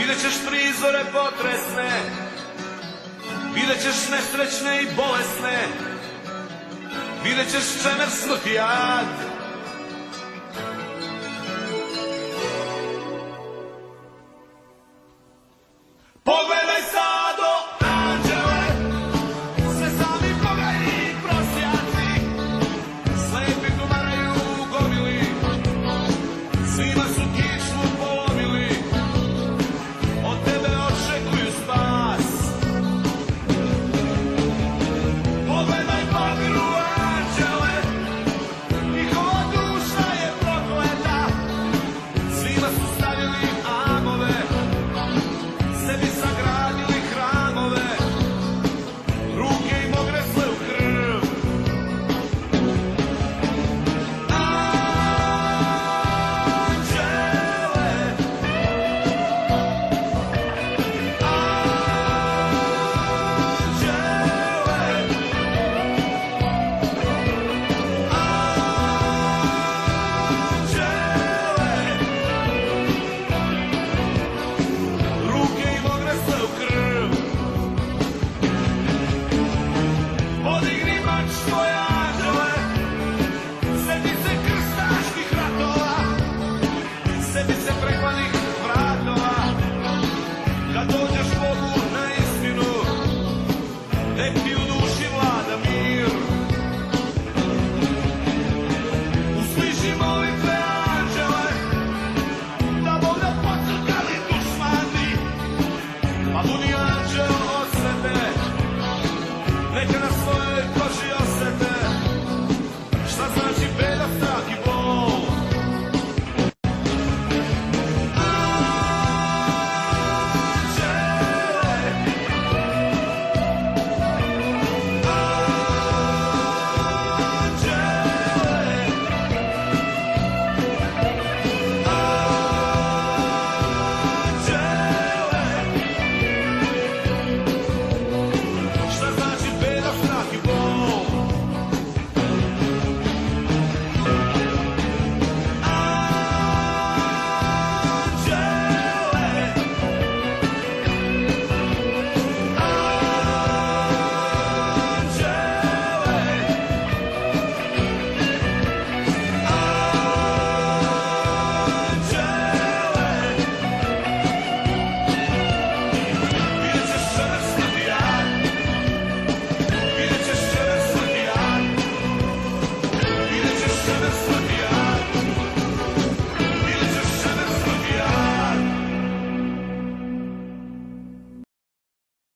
Vidjet ćeš prizore potresne, vidjet ćeš nesrećne i bolesne, vidjet ćeš čemer smrt i jad. Pogledaj sado, anđele, sve sami pogajni prosjaci, slepi tumaraju u gomili, svima su kičmu polomili, od tebe očekuju spas. Pogledaj bagru, anđele, njihova duša je prokleta, svima su stavili amove, sebi sagradili hramove, ruke im ogresle u krv. Ruke im ogresle u krv. Podigni mač svoj, anđele, seti se krstaških ratova, seti se prekvanih vratova, kad dođeš Bogu na istinu, nek ti u duši vlada mir. Usliši molitve, anđele, da Bog da pocrkali dušmani, pa budi anđel od sebe, neka na svoje